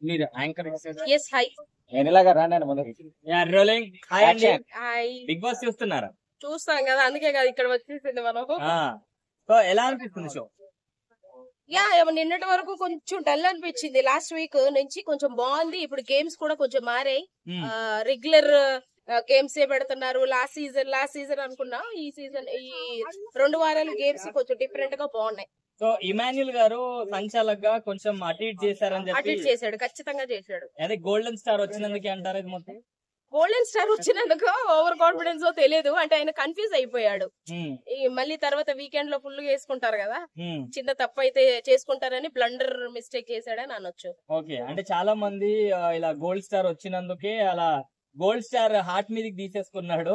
మీరు anchor yes high ఎలాగా రాండి ముందుకి రోలింగ్ హాయ్ అండి హాయ్ బిగ్ బాస్ చూస్తున్నారా చూస్తాం కదా అందుకే కదా ఇక్కడ వచ్చేసింది మనం సో ఎలా అనిపిస్తుంది షో యా నిన్నటి వరకు కొంచెం డల్ అనిపించింది లాస్ట్ వీక్ నుంచి కొంచెం బాగుంది ఇప్పుడు గేమ్స్ కూడా కొంచెం మారాయి రెగ్యులర్ గేమ్స్ ఏ పెడుతున్నారు లాస్ట్ సీజన్ అనుకున్నా ఈ సీజన్ ఈ 2 వారాలు గేమ్స్ కొంచెం డిఫరెంట్ గా బాగున్నాయి సో ఇమాన్యుల్ గారు సంచాలక్ గా కొంచెం అటు ఇటు చేశారని చెప్పి అటు చేశాడు ఖచ్చితంగా చేశాడు అదే గోల్డెన్ స్టార్ వచ్చినందుకే అంటారు ఇది మొత్తం గోల్డెన్ స్టార్ వచ్చినందుకు ఓవర్ కాన్ఫిడెన్స్ తెలియదు అంటే ఆయన కన్ఫ్యూజ్ అయిపోయాడు మళ్ళీ తర్వాత వీకెండ్ లో ఫుల్ వేసుకుంటారు కదా చిన్న తప్పు అయితే చేసుకుంటారని బ్లండర్ మిస్టేక్ చేశాడని అనొచ్చు ఓకే అంటే చాలా మంది ఇలా గోల్డ్ స్టార్ వచ్చినందుకే అలా గోల్డ్ స్టార్ హార్ట్ మీదకి తీసేసుకున్నాడు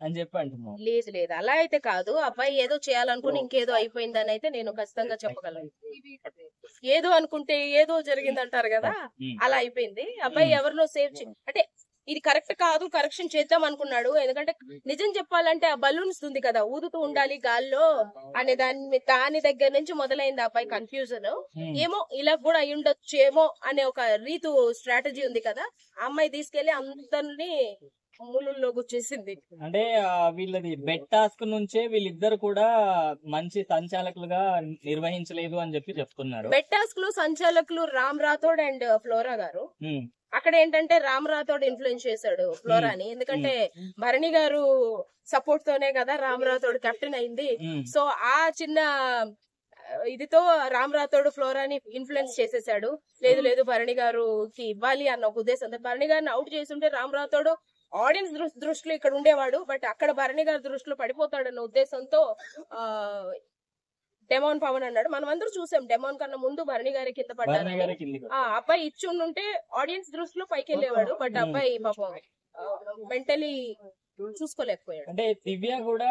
అని చెప్పి అంటున్నాం లేదు అలా అయితే కాదు అబ్బాయి ఏదో చేయాలనుకుని ఇంకేదో అయిపోయిందని అయితే నేను ఖచ్చితంగా చెప్పగలను ఏదో అనుకుంటే ఏదో జరిగింది అంటారు కదా అలా అయిపోయింది అబ్బాయి ఎవరినో సేవ్ అంటే ఇది కరెక్ట్ కాదు కరెక్షన్ చేద్దాం అనుకున్నాడు ఎందుకంటే నిజం చెప్పాలంటే ఆ బలూన్స్ ఉంది కదా ఊదుతూ ఉండాలి గాల్లో అనే దాని దగ్గర నుంచి మొదలైంది అబ్బాయి కన్ఫ్యూజన్ ఏమో ఇలా కూడా అయి ఉండొచ్చేమో అనే ఒక రీతు స్ట్రాటజీ ఉంది కదా ఆ అమ్మాయి తీసుకెళ్లి అందరినీ మూలుల్లో గుచ్చేసింది అంటే వీళ్ళది బెట్ టాస్క్ నుంచే వీళ్ళిద్దరు కూడా మంచి సంచాలకులుగా నిర్వహించలేదు అని చెప్పి చెప్తున్నారు బెట్ టాస్క్ లో సంచాలకులు రామ్ రాథోడ్ అండ్ ఫ్లోరా గారు అక్కడ ఏంటంటే రామ్ రాథోడ్ ఇన్ఫ్లుయెన్స్ చేశాడు ఫ్లోరాని ఎందుకంటే భరణి గారు సపోర్ట్ తోనే కదా రామ్ రాథోడ్ కెప్టెన్ అయింది సో ఆ చిన్న ఇదితో రామ్ రాథోడ్ ఫ్లోరాని ఇన్ఫ్లుయెన్స్ చేసేసాడు లేదు భరణి గారికి ఇవ్వాలి అన్న ఒక ఉద్దేశంతో భరణి గారిని అవుట్ చేస్తుంటే రామ్ రాథోడ్ ఆడియన్స్ దృష్టిలో ఇక్కడ ఉండేవాడు బట్ అక్కడ భరణి గారి దృష్టిలో పడిపోతాడన్న ఉద్దేశంతో డెమోన్ పవన్ అన్నాడు మనం అందరూ చూసాం డెమోన్ కన్నా ముందు భరణి గారి కింద పడ్డారు అబ్బాయి ఇచ్చుంటే ఆడియన్స్ దృష్టిలో పైకి వెళ్ళేవాడు బట్ అబ్బాయి పాపం మెంటలీ చూసుకోలేకపోయాడు అంటే దివ్య కూడా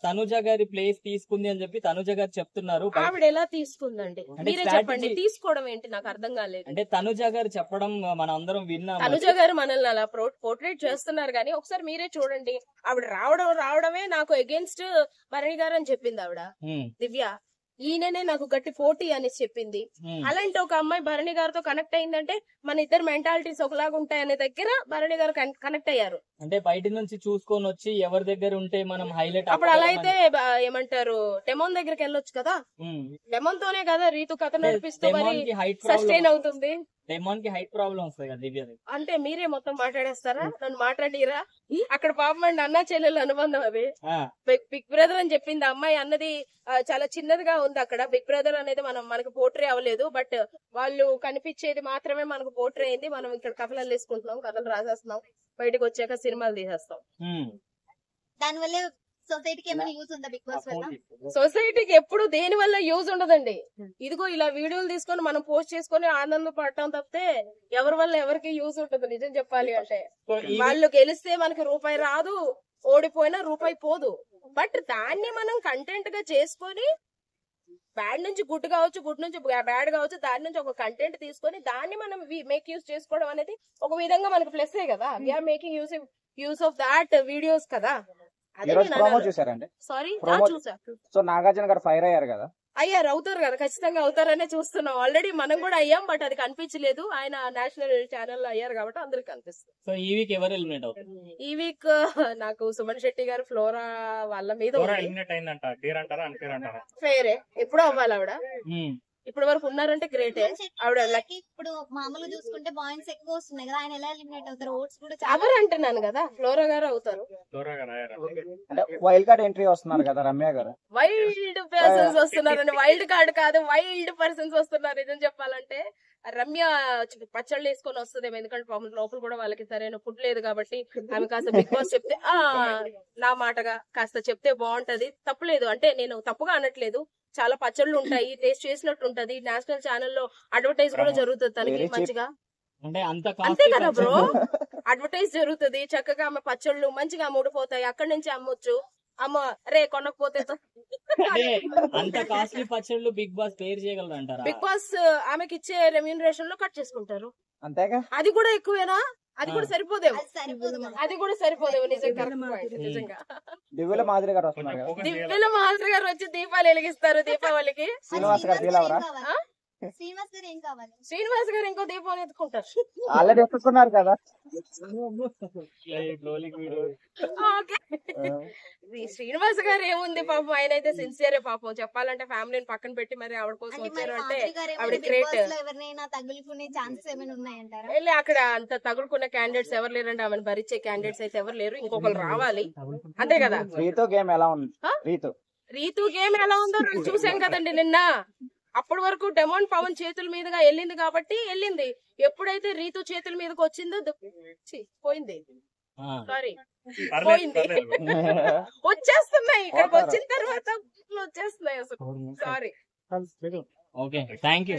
తనుజ గారి ప్లేస్ తీసుకుంది అని చెప్పి తనుజ గారు చెప్తున్నారు ఆవిడ ఎలా తీసుకుందండి మీరే చెప్పండి తీసుకోవడం ఏంటి నాకు అర్థం కాలేదు అంటే తనుజ గారు చెప్పడం మనం అందరం విన్నాం తనుజ గారు మనల్ని అలా పోర్ట్రేట్ చేస్తున్నారు కానీ ఒకసారి మీరే చూడండి ఆవిడ రావడమే నాకు అగేన్స్ట్ భరణి గారు అని చెప్పింది ఆవిడ దివ్య ఈయననే నాకు గట్టి పోటీ అని చెప్పింది అలాంటి ఒక అమ్మాయి భరణి గారితో కనెక్ట్ అయిందంటే మన ఇద్దరు మెంటాలిటీస్ ఒకలాగా ఉంటాయనే దగ్గర భరణి గారు కనెక్ట్ అయ్యారు అంటే బయట నుంచి చూసుకొని వచ్చి ఎవరి దగ్గర ఉంటే మనం హైలైట్ అప్పుడు అలా అయితే ఏమంటారు డెమోన్ దగ్గరికి వెళ్ళొచ్చు కదా డెమోన్ తోనే కదా రీతు కథ నడిపిస్తూ మరి సస్టైన్ అవుతుంది డెమోన్ కి హైట్ ప్రాబ్లం వస్తుంది కదా దివ్య అంటే మీరే మొత్తం మాట్లాడేస్తారా నన్ను మాట్లాడిరా అక్కడ పాపం అండి అన్న చెల్లెలు అనుబంధం అది బిగ్ బ్రదర్ అని చెప్పింది అమ్మాయి అన్నది చాలా చిన్నదిగా ఉంది అక్కడ బిగ్ బ్రదర్ అనేది మనకు పోర్ట్రే అవ్వలేదు బట్ వాళ్ళు కనిపించేది మాత్రమే మనకు పోర్ట్రే అయింది మనం ఇక్కడ కథలు వేసుకుంటున్నాం కథలు రాసేస్తున్నాం బయటకు వచ్చాక సినిమాలు తీసేస్తాం దానివల్ల సొసైటీకి ఏమైనా యూజ్ ఉందా బిగ్ బాస్ వల్ల సొసైటీకి ఎప్పుడు దేని వల్ల యూజ్ ఉండదండి ఇదిగో ఇలా వీడియోలు తీసుకొని మనం పోస్ట్ చేసుకొని ఆనందం పడటం తప్పితే ఎవరి వల్ల ఎవరికి యూజ్ ఉంటుంది నిజం చెప్పాలి అంటే వాళ్ళు గెలిస్తే మనకి రూపాయి రాదు ఓడిపోయినా రూపాయి పోదు బట్ దాన్ని మనం కంటెంట్ గా చేసుకొని బ్యాడ్ నుంచి గుడ్ కావచ్చు గుడ్ నుంచి బ్యాడ్ కావచ్చు దాని నుంచి ఒక కంటెంట్ తీసుకొని దాన్ని మనం మేక్ యూజ్ చేసుకోవడం అనేది ఒక విధంగా మనకి ప్లస్ కదా we're making use of that videos కదా సారీ చూసా సో నాగార్జున గారు ఫైర్ అయ్యారు కదా అవుతారు కదా ఖచ్చితంగా అవుతారనే చూస్తున్నాం ఆల్రెడీ మనం కూడా అయ్యాం బట్ అది కనిపించలేదు ఆయన నేషనల్ ఛానల్ అయ్యారు కాబట్టి అందరికి కనిపిస్తుంది సో ఈ వీక్ ఎవరు ఎలిమినేట్ అవుతారు ఈ వీక్ నాకు సుమన్ శెట్టి గారు ఫ్లోరా వాళ్ళ మీద ఫేరే ఎప్పుడో అవ్వాలి ఆవిడ ఇప్పటి వరకు ఉన్నారంటే గ్రేటే ఆవిడ లక్కీ ఇప్పుడు మామూలుగా చూసుకుంటే పాయింట్స్ ఎక్కువ వస్తున్నాయి కదా ఆయన ఎలా ఎలిమినేట్ అవుతారు ఓట్స్ కూడా ఎవరు అంటున్నాను కదా ఫ్లోరా గారు అవుతారు వైల్డ్ కార్డ్ ఎంట్రీ వస్తున్నారు కదా రమ్య గారు వైల్డ్ పర్సన్స్ వస్తున్నారండి వైల్డ్ కార్డ్ కాదు వైల్డ్ పర్సన్స్ వస్తున్నారు నిజం చెప్పాలంటే రమ్య పచ్చళ్ళు వేసుకొని వస్తుంది ఎందుకంటే లోపల కూడా వాళ్ళకి సరైన ఫుడ్ లేదు కాబట్టి ఆమె కాస్త బిగ్ బాస్ చెప్తే నా మాటగా కాస్త చెప్తే బాగుంటది తప్పులేదు అంటే నేను తప్పుగా అనట్లేదు చాలా పచ్చళ్ళు ఉంటాయి టేస్ట్ చేసినట్టు ఉంటది నేషనల్ ఛానల్లో అడ్వర్టైజ్ కూడా జరుగుతుంది తనకి మంచిగా అంతే కదా బ్రో అడ్వర్టైజ్ జరుగుతుంది చక్కగా ఆమె పచ్చళ్ళు మంచిగా అమ్ముడిపోతాయి అక్కడి నుంచి అమ్మొచ్చు అమ్మ రే కొనకపోతే అంత కాస్ట్లీ పచ్చళ్ళు బిగ్ బాస్ పేరు చేయగలరు అంటారా బిగ్ బాస్ ఆమెకి ఇచ్చే రెమ్యూనరేషన్ లో కట్ చేసుకుంటారు అంతేగా అది కూడా ఎక్కువేనా అది కూడా సరిపోదేమో అది కూడా సరిపోదేమో నిజంగా దివ్యల మాదిరి గారు వస్తున్నారు దివ్యల మాదిరి గారు వచ్చి దీపాలు వెలిగిస్తారు దీపావళికి శ్రీనివాస్ గారు ఫీల్ అవరా శ్రీనివాస్ గారు ఏం కావాలి? శ్రీనివాస్ గారు ఇంకో దీపం ఎత్తుకుంటారు. ఆల్రెడీ ఎత్తుకున్నారు కదా. ఓకే. ఈ శ్రీనివాస్ గారు ఏముంది పాపం, ఆయన అయితే సిన్సియరే పాపం. చెప్పాలంటే ఫ్యామిలీని పక్కన పెట్టి మరి ఆవిడ కోసం అంటే మరి వచ్చారు అంటే మాధురి గారు ఆవిడ ఏమైనా బిగ్ గ్రేట్. బాస్ లో ఎవరినైనా తగులుకునే ఛాన్సెస్ ఏమైనా ఉన్నాయంటారా? వెళ్ళి అక్కడ అంత తగులుకున్న క్యాండిడేట్స్ ఎవరు లేరండి, ఆమెను భరించే క్యాండిడేట్స్ అయితే ఎవరు లేరు. ఇంకొకరు రావాలి అంతే కదా. రీతు గేమ్ ఎలా ఉంది? ఆ? రీతు గేమ్ ఎలా ఉందో చూసాం కదండి నిన్న. అప్పటి వరకు డెమోన్ పవన్ చేతుల మీదుగా వెళ్ళింది కాబట్టి వెళ్ళింది. ఎప్పుడైతే రీతు చేతుల మీదకి వచ్చిందో పోయింది. సారీ పోయింది. వచ్చేస్తున్నాయి ఇక్కడికి వచ్చిన తర్వాత వచ్చేస్తున్నాయి అసలు. సారీ. Okay, thank you.